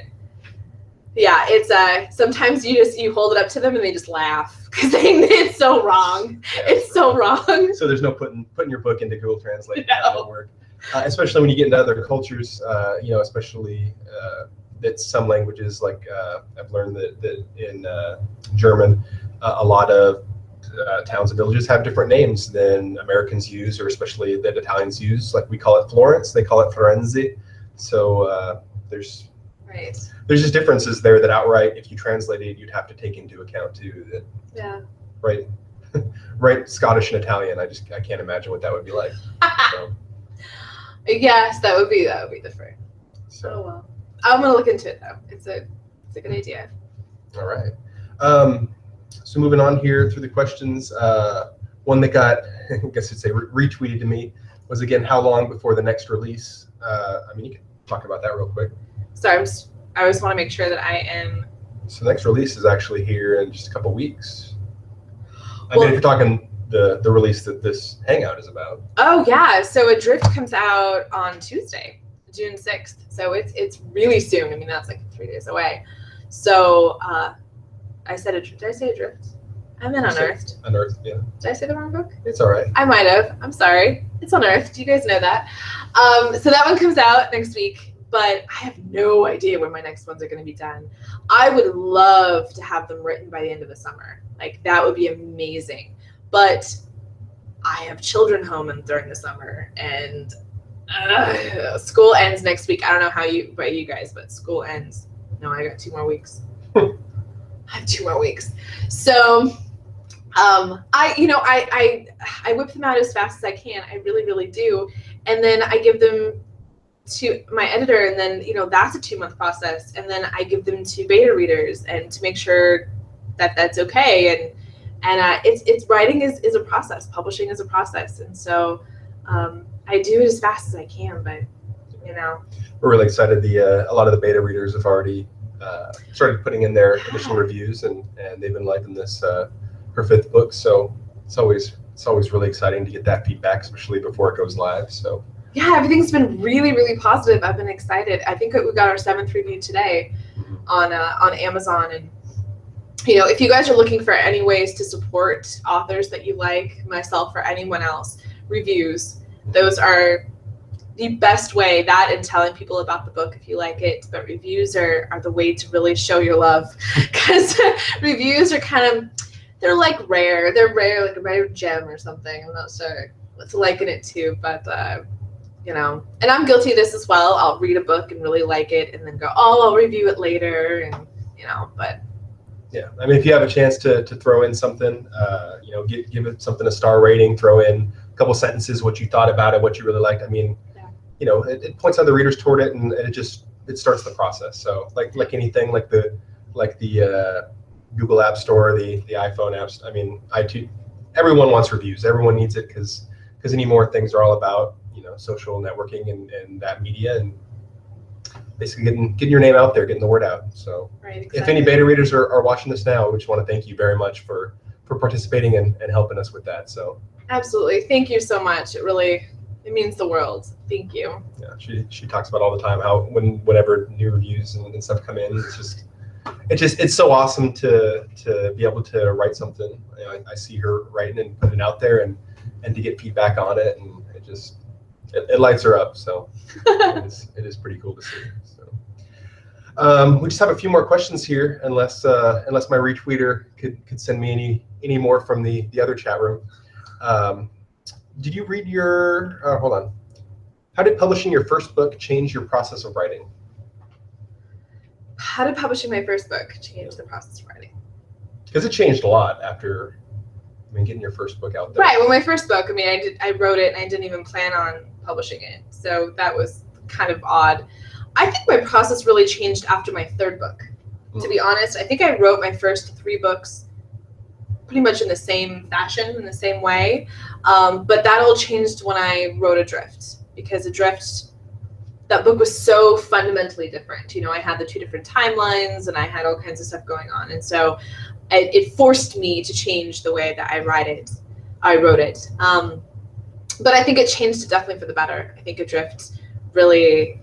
S1: yeah, it's sometimes you hold it up to them and they just laugh because it's so wrong. Yeah, it's so wrong.
S2: So there's no putting your book into Google Translate.
S1: No.
S2: That won't work. Especially when you get into other cultures, especially that some languages, like I've learned that in German, a lot of towns and villages have different names than Americans use, or especially that Italians use. Like we call it Florence, they call it Firenze. So there's just differences there that outright, if you translate it, you'd have to take into account too. That,
S1: yeah.
S2: Right. Scottish and Italian. I can't imagine what that would be like. So.
S1: Yes, that would be different.
S2: So.
S1: Oh well, I'm gonna look into it though. It's a good idea.
S2: All right. So moving on here through the questions, one that got, I guess you'd say, retweeted to me was, again, how long before the next release? I mean, you can talk about that real quick.
S1: Sorry, I just want to make sure that I am.
S2: So the next release is actually here in just a couple weeks. I mean, if you're talking the release that this Hangout is about.
S1: Oh yeah, so Adrift comes out on Tuesday, June 6th. So it's really soon. I mean, that's like 3 days away. So I said Adrift. Did I say Adrift? I meant Unearthed.
S2: Unearthed, yeah.
S1: Did I say the wrong book?
S2: It's all right.
S1: I might have. I'm sorry. It's Unearthed. You guys know that. So that one comes out next week, but I have no idea when my next ones are going to be done. I would love to have them written by the end of the summer. Like, that would be amazing. But I have children home during the summer, and school ends next week. I don't know how about you guys, but school ends. No, I got 2 more weeks. I have 2 more weeks. So I whip them out as fast as I can. I really, really do. And then I give them to my editor, and then, that's a 2-month process. And then I give them to beta readers and to make sure that that's okay. And it's writing is a process. Publishing is a process. And so I do it as fast as I can, but
S2: We're really excited. A lot of the beta readers have already started putting in their initial reviews, and they've been liking this her 5th book. So it's always really exciting to get that feedback, especially before it goes live. So
S1: yeah, everything's been really, really positive. I've been excited. I think we got our 7th review today on Amazon. And if you guys are looking for any ways to support authors that you like, myself or anyone else, reviews, those are the best way. That and telling people about the book if you like it. But reviews are the way to really show your love, because reviews are they're like rare. They're rare, like a rare gem or something. I'm not sure what to liken it to, but and I'm guilty of this as well. I'll read a book and really like it, and then go, I'll review it later, and but
S2: yeah, I mean, if you have a chance to throw in something, give it something a star rating, throw in a couple sentences what you thought about it, what you really liked. I mean, it points other readers toward it, and it starts the process. So like anything, like the Google App Store, the iPhone apps. I mean, everyone wants reviews. Everyone needs it because anymore things are all about social networking and that media, and basically getting your name out there, getting the word out. So
S1: right, exactly.
S2: If any beta readers are watching this now, we just want to thank you very much for participating and helping us with that. So
S1: absolutely, thank you so much. It means the world. Thank you.
S2: Yeah, she talks about all the time how whenever new reviews and stuff come in, it's so awesome to be able to write something. I see her writing and putting it out there, and to get feedback on it, and it lights her up. So it is pretty cool to see. So we just have a few more questions here, unless my retweeter could send me any more from the other chat room. Did you read your hold on. How did publishing your first book change your process of writing?
S1: How did publishing my first book change the process of writing?
S2: Because it changed a lot after getting your first book out there.
S1: Right. Well, my first book, I wrote it and I didn't even plan on publishing it. So that was kind of odd. I think my process really changed after my 3rd book. To be honest, I think I wrote my first 3 books pretty much in the same fashion, in the same way. But that all changed when I wrote Adrift, because Adrift, that book was so fundamentally different. I had the 2 different timelines, and I had all kinds of stuff going on. And so it forced me to change the way that I wrote it. But I think it changed it definitely for the better. I think Adrift really,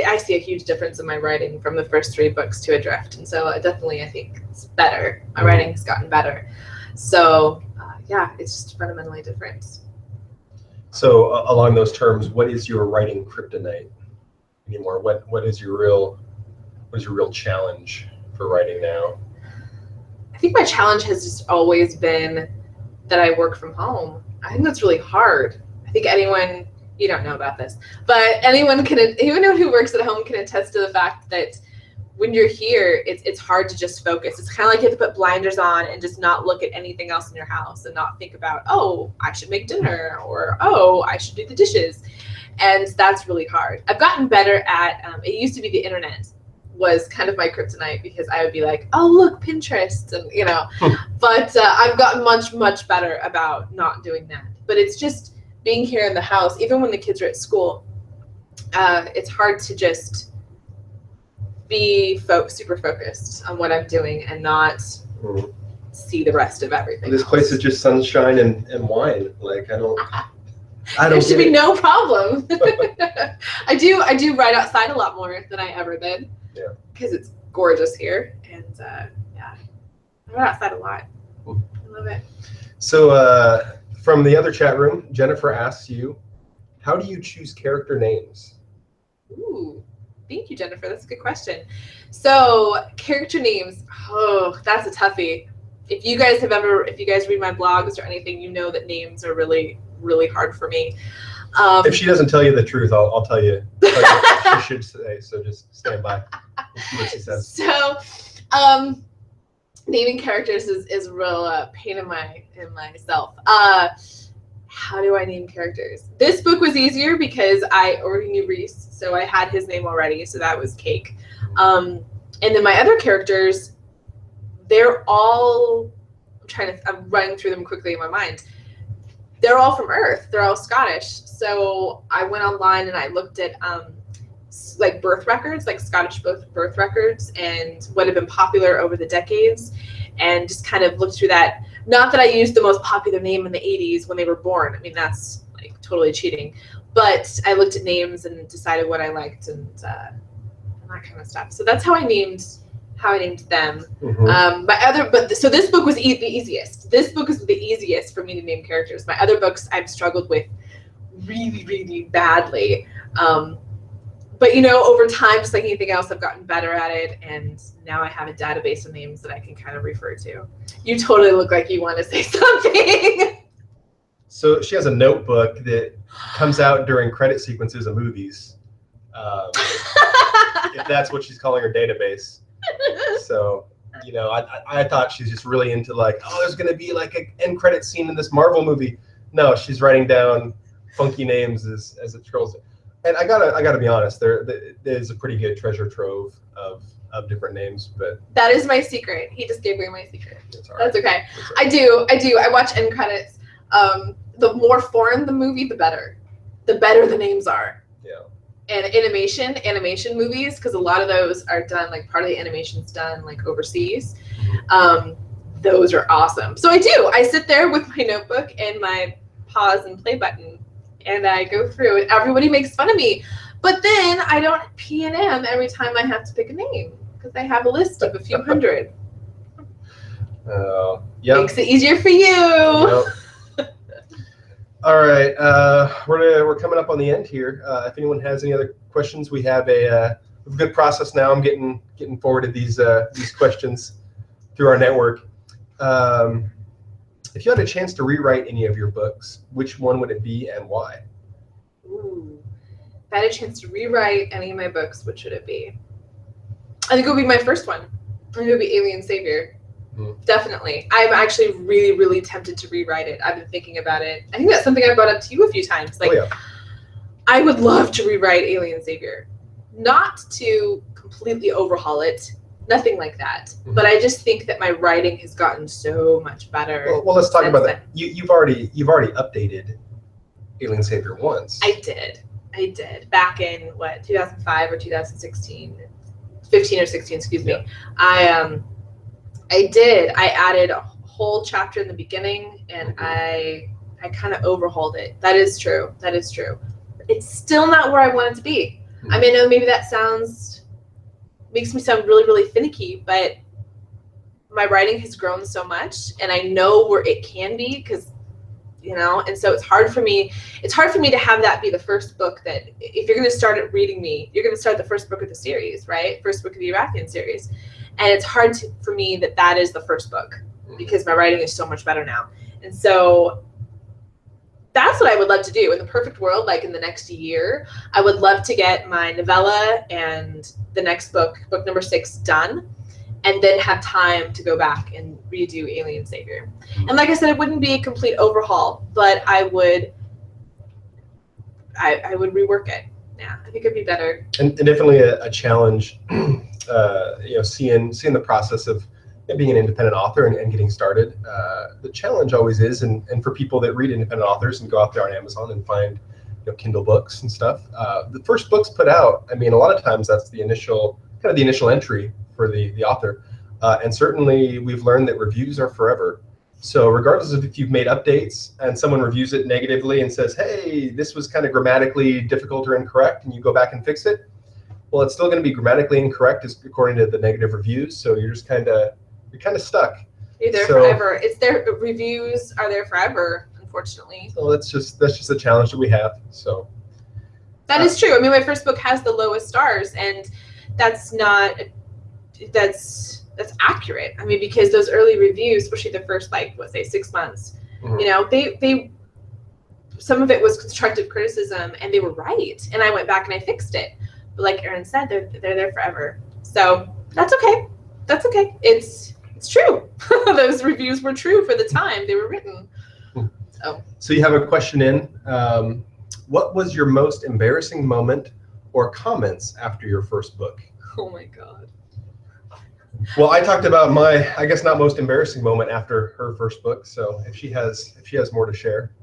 S1: I see a huge difference in my writing from the first 3 books to Adrift. And so I think it's better. My writing has gotten better. So yeah, it's just fundamentally different.
S2: So along those terms, what is your writing kryptonite anymore? What is your real challenge for writing now?
S1: I think my challenge has just always been that I work from home. I think that's really hard. I think anyone, you don't know about this, but anyone who works at home can attest to the fact that when you're here, it's hard to just focus. It's kind of like you have to put blinders on and just not look at anything else in your house, and not think about, I should make dinner, or I should do the dishes. And that's really hard. I've gotten better at, it used to be the internet was kind of my kryptonite, because I would be like, look, Pinterest, and but I've gotten much, much better about not doing that. But it's just being here in the house, even when the kids are at school, it's hard to just be super focused on what I'm doing and not see the rest of everything.
S2: This place is just sunshine and wine. Like I don't
S1: there should be no problem. I do ride outside a lot more than I ever did.
S2: Yeah.
S1: Because it's gorgeous here, and yeah, I ride outside a lot. I love it.
S2: So from the other chat room, Jennifer asks you, how do you choose character names?
S1: Ooh, thank you, Jennifer. That's a good question. So character names, oh, that's a toughie. If you guys read my blogs or anything, you know that names are really, really hard for me.
S2: If she doesn't tell you the truth, I'll tell you what she should say. So just stand by and see what she says.
S1: So, naming characters is a real pain in myself. How do I name characters? This book was easier because I already knew Reese, so I had his name already, so that was cake. And then my other characters, they're all, I'm running through them quickly in my mind. They're all from Earth. They're all Scottish. So I went online and I looked at like birth records, like Scottish birth records, and what have been popular over the decades, and just kind of looked through that. Not that I used the most popular name in the 80s when they were born. I mean, that's like totally cheating. But I looked at names and decided what I liked and that kind of stuff. So that's how I named them.
S2: Mm-hmm.
S1: So this book was the easiest. This book is the easiest for me to name characters. My other books I've struggled with really, really badly. But over time, just like anything else, I've gotten better at it, and now I have a database of names that I can kind of refer to. You totally look like you want to say something.
S2: So she has a notebook that comes out during credit sequences of movies. If that's what she's calling her database. So, I thought she's just really into like, oh, there's going to be like an end credit scene in this Marvel movie. No, she's writing down funky names as it scrolls. And I gotta be honest, there is a pretty good treasure trove of different names, but
S1: that is my secret. He just gave away my secret.
S2: That's all right.
S1: That's okay. I do. I watch end credits. The more foreign the movie, the better. The better the names are.
S2: Yeah.
S1: And animation movies, because a lot of those are done, like part of the animation's done like overseas. Those are awesome. So I sit there with my notebook and my pause and play button, and I go through, and everybody makes fun of me. But then I don't P&M every time I have to pick a name, because I have a list of a few hundred.
S2: Yeah.
S1: Makes it easier for you.
S2: Yep. All right, we're coming up on the end here. If anyone has any other questions, we have a good process now. I'm getting forwarded these questions through our network. If you had a chance to rewrite any of your books, which one would it be and why?
S1: Ooh, if I had a chance to rewrite any of my books, which would it be? I think it would be my first one. I think it would be Alien Savior. Definitely. I'm actually really, really tempted to rewrite it. I've been thinking about it. I think that's something I brought up to you a few times. Like, I would love to rewrite Alien Savior. Not to completely overhaul it. Nothing like that. Mm-hmm. But I just think that my writing has gotten so much better.
S2: Well, let's talk about that. You've already updated Alien Savior once.
S1: I did. Back in 2005 or 2016, 15 or 16, excuse me. I did. I added a whole chapter in the beginning, and I kind of overhauled it. That is true. It's still not where I want it to be. I mean, I know maybe that makes me sound really, really finicky, but my writing has grown so much, and I know where it can be, because and so it's hard for me to have that be the first book. That if you're going to start reading me, you're going to start the first book of the series, right? First book of the Urathean series. And it's hard for me that is the first book, because my writing is so much better now. And so that's what I would love to do in the perfect world. Like in the next year, I would love to get my novella and the next book number 6, done, and then have time to go back and redo Alien Savior. And like I said, it wouldn't be a complete overhaul, but I would rework it. Yeah, I think it'd be better.
S2: And definitely a challenge, seeing the process of being an independent author and getting started. The challenge always is, and for people that read independent authors and go out there on Amazon and find Kindle books and stuff, the first book's put out, I mean, a lot of times that's the initial entry for the author. And certainly we've learned that reviews are forever. So regardless of if you've made updates and someone reviews it negatively and says, hey, this was kind of grammatically difficult or incorrect, and you go back and fix it, well, it's still going to be grammatically incorrect according to the negative reviews. So you're just kind of stuck.
S1: You're there forever. It's their reviews are there forever, unfortunately.
S2: So that's just a challenge that we have. So
S1: that is true. I mean, my first book has the lowest stars, and that's accurate. I mean, because those early reviews, especially the first, like, let's say 6 months, you know, they some of it was constructive criticism, and they were right. And I went back and I fixed it. But like Erin said, they're there forever. So that's okay. That's okay. It's true. Those reviews were true for the time they were written.
S2: So you have a question in. What was your most embarrassing moment or comments after your first book?
S1: Oh my God.
S2: Well, I talked about my, I guess, not most embarrassing moment after her first book. So if she has more to share.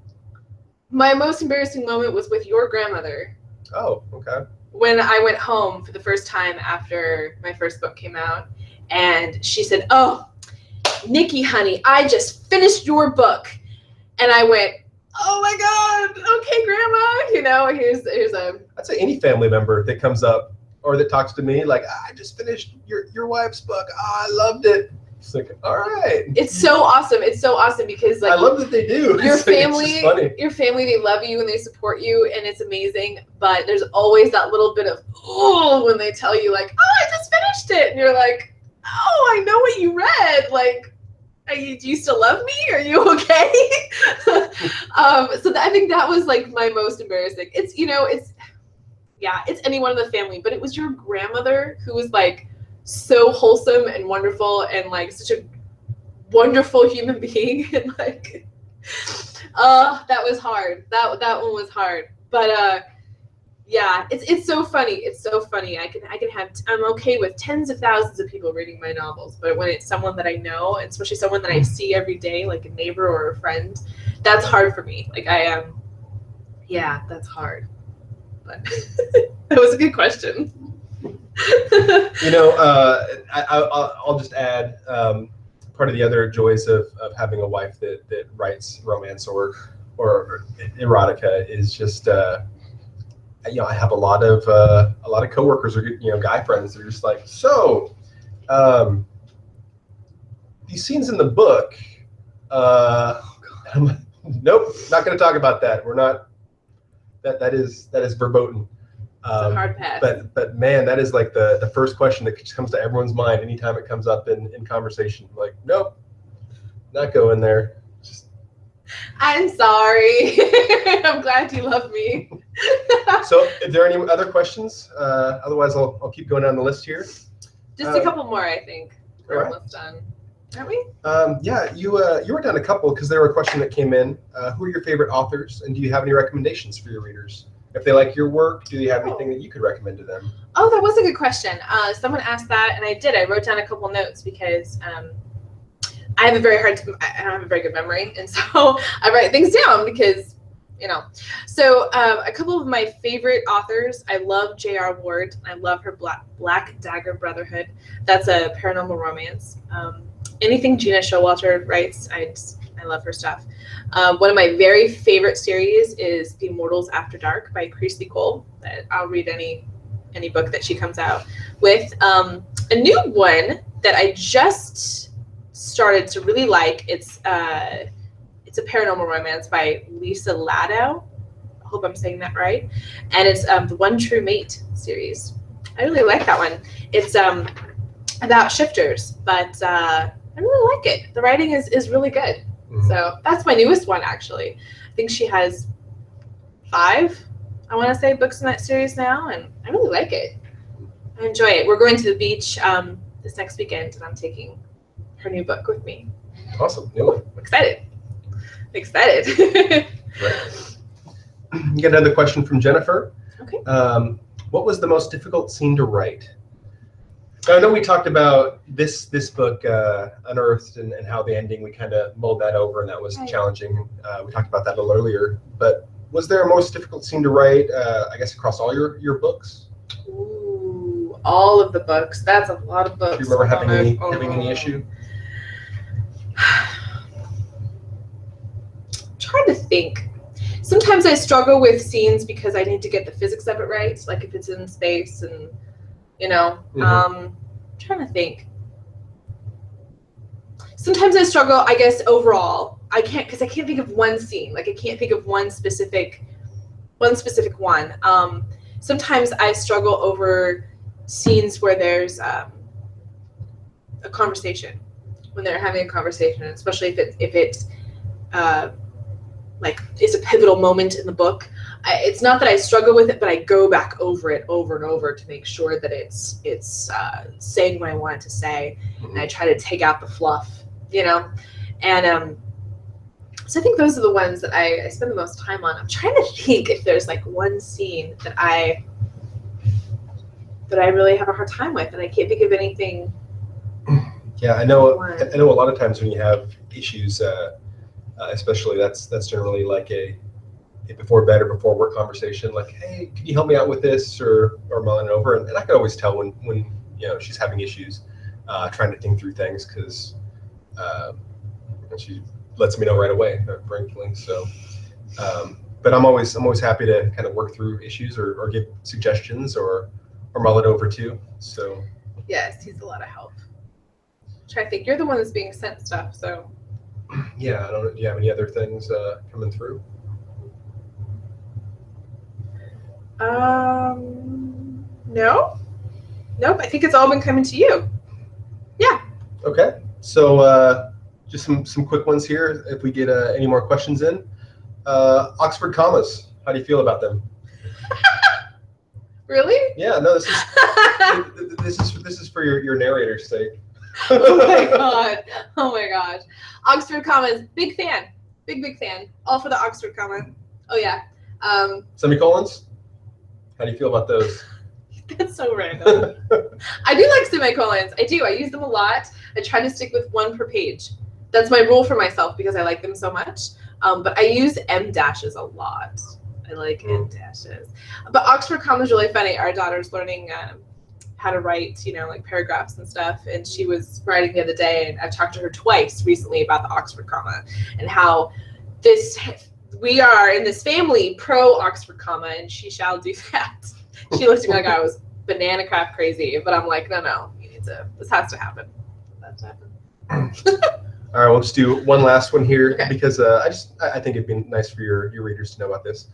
S1: My most embarrassing moment was with your grandmother.
S2: Oh, okay.
S1: When I went home for the first time after my first book came out, and she said, "Oh, Nikki, honey, I just finished your book." And I went, "Oh my God, okay, Grandma." You know, here's a.
S2: I'd say any family member that comes up or that talks to me like, I just finished your wife's book. Oh, I loved it. It's like, all right.
S1: It's so awesome. It's so awesome because, like,
S2: I love that they do.
S1: Your family, they love you and they support you, and it's amazing. But there's always that little bit of when they tell you, like, "Oh, I just finished it," and you're like, "Oh, I know what you read. Like, do you still love me? Are you okay?" So I think that was like my most embarrassing. It's it's anyone in the family, but it was your grandmother who was like so wholesome and wonderful and like such a wonderful human being, and like that was hard. That one was hard. But yeah, it's so funny. It's so funny. I'm okay with tens of thousands of people reading my novels, but when it's someone that I know, and especially someone that I see every day, like a neighbor or a friend, that's hard for me. Like yeah, that's hard. But that was a good question.
S2: You know, I'll just add part of the other joys of having a wife that writes romance or erotica is just I have a lot of coworkers or guy friends that are just like, so these scenes in the book, I'm like, nope, not going to talk about that. We're not. That is verboten.
S1: It's a hard pass.
S2: But man, that is like the first question that just comes to everyone's mind anytime it comes up in conversation. Like, nope, not going there.
S1: I'm sorry. I'm glad you love me.
S2: So, is there any other questions? Otherwise, I'll keep going down the list here.
S1: Just a couple more, I think. We're almost done. Aren't we?
S2: Yeah, you wrote down a couple because there were a question that came in. Who are your favorite authors, and do you have any recommendations for your readers? If they like your work, do you have anything that you could recommend to them?
S1: Oh, that was a good question. Someone asked that, and I did. I wrote down a couple notes because I have I don't have a very good memory, and so I write things down because, So a couple of my favorite authors. I love J.R. Ward. I love her Black Dagger Brotherhood. That's a paranormal romance. Anything Gina Showalter writes, I love her stuff. One of my very favorite series is The Immortals After Dark by Christy Cole. I'll read any book that she comes out with. A new one that I just started to really like. It's a paranormal romance by Lisa Lado. I hope I'm saying that right. And it's the One True Mate series. I really like that one. It's about shifters, but I really like it. The writing is really good. Mm-hmm. So that's my newest one, actually. I think she has 5, I want to say, books in that series now, and I really like it. I enjoy it. We're going to the beach this next weekend, and I'm taking her new book with me.
S2: Awesome.
S1: Ooh, I'm excited. Excited.
S2: Right. You got another question from Jennifer.
S1: Okay.
S2: What was the most difficult scene to write? I know we talked about this book, Unearthed, and how the ending, we kind of mulled that over, and that was challenging. We talked about that a little earlier. But was there a most difficult scene to write, I guess, across all your books?
S1: Ooh. all of the books. That's a lot of books.
S2: Do you remember having any issue?
S1: Trying to think. Sometimes I struggle with scenes because I need to get the physics of it right, like if it's in space and, trying to think. Sometimes I struggle, I guess, overall. I can't think of one scene. Like I can't think of one specific one. Sometimes I struggle over scenes where there's a conversation, when they're having a conversation, especially if it's like it's a pivotal moment in the book. It's not that I struggle with it, but I go back over it over and over to make sure that it's saying what I want it to say, and I try to take out the fluff, and so I think those are the ones that I spend the most time on. I'm trying to think if there's like one scene that I really have a hard time with, and I can't think of anything.
S2: Yeah, I know a lot of times when you have issues, especially that's generally like a before bed or before work conversation, like, hey, can you help me out with this, or mulling it over, and I can always tell when she's having issues, trying to think through things, because she lets me know right away, frankly. So, but I'm always happy to kind of work through issues or give suggestions or mull it over too. So
S1: yes, he's a lot of help. Try to think. You're the one that's being sent stuff, so.
S2: Yeah, I don't know. Do you have any other things coming through?
S1: No. Nope. I think it's all been coming to you. Yeah.
S2: Okay. So just some quick ones here. If we get any more questions in, Oxford commas. How do you feel about them?
S1: Really?
S2: Yeah. No. This is for your narrator's sake.
S1: Oh my god. Oh my gosh. Oxford commas. Big fan. Big fan. All for the Oxford comma. Oh yeah.
S2: Semicolons. How do you feel about those?
S1: That's so random. I do like semicolons. I do. I use them a lot. I try to stick with one per page. That's my rule for myself because I like them so much. But I use M dashes a lot. I like M dashes. But Oxford comma is really funny. Our daughter's learning how to write, like paragraphs and stuff. And she was writing the other day, and I've talked to her twice recently about the Oxford comma and how we are in this family pro Oxford comma, and she shall do that. She looked at me like I was banana crap crazy, but I'm like, no, this has to happen. That's happen.
S2: All right, we'll just do one last one here,
S1: okay.
S2: Because I think it'd be nice for your readers to know about this.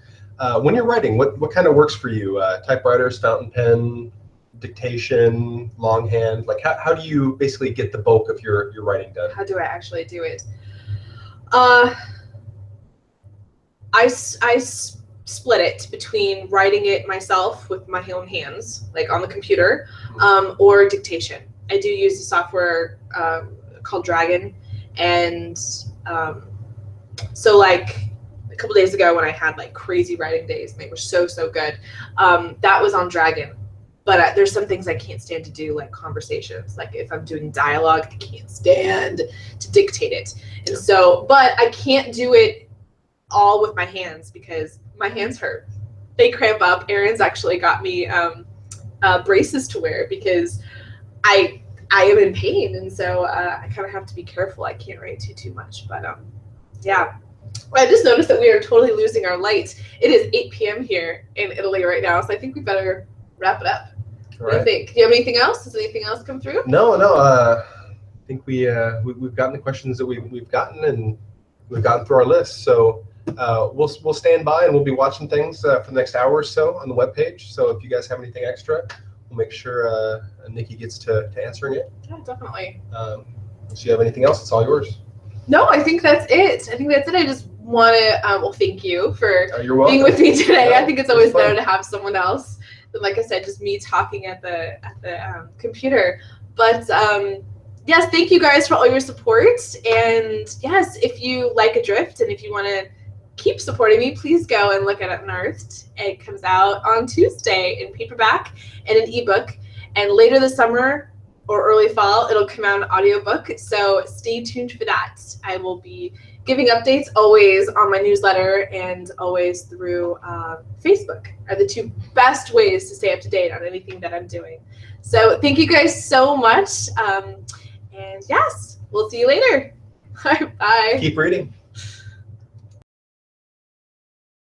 S2: When you're writing, what kind of works for you? Typewriters, fountain pen, dictation, longhand? Like how do you basically get the bulk of your writing done?
S1: How do I actually do it? I split it between writing it myself with my own hands, like on the computer, or dictation. I do use a software called Dragon, and so like a couple days ago when I had like crazy writing days and they were so good, that was on Dragon. But there's some things I can't stand to do, like conversations. Like if I'm doing dialogue, I can't stand to dictate it. And so, but I can't do it all with my hands because my hands hurt. They cramp up. Erin's actually got me braces to wear because I am in pain, and so I kind of have to be careful. I can't write too much, but yeah. I just noticed that we are totally losing our light. It is 8 p.m. here in Italy right now, so I think we better wrap it up. What do you think? Do you have anything else? Does anything else come through?
S2: No. I think we've gotten the questions that we've gotten, and we've gotten through our list. So we'll stand by, and we'll be watching things for the next hour or so on the webpage. So if you guys have anything extra, we'll make sure Nikki gets to answering it.
S1: Yeah, definitely.
S2: So you have anything else? It's all yours.
S1: No, I think that's it. I just want to thank you for
S2: being
S1: with me today.
S2: Yeah,
S1: I think it's always better to have someone else than, like I said, just me talking at the computer. But yes, thank you guys for all your support. And yes, if you like Adrift and if you want to keep supporting me, please go and look at Unearthed. It comes out on Tuesday in paperback and an ebook. And later this summer or early fall, it'll come out in audiobook. So stay tuned for that. I will be giving updates always on my newsletter and always through Facebook are the two best ways to stay up to date on anything that I'm doing. So thank you guys so much. And yes, we'll see you later. Bye.
S2: Keep reading.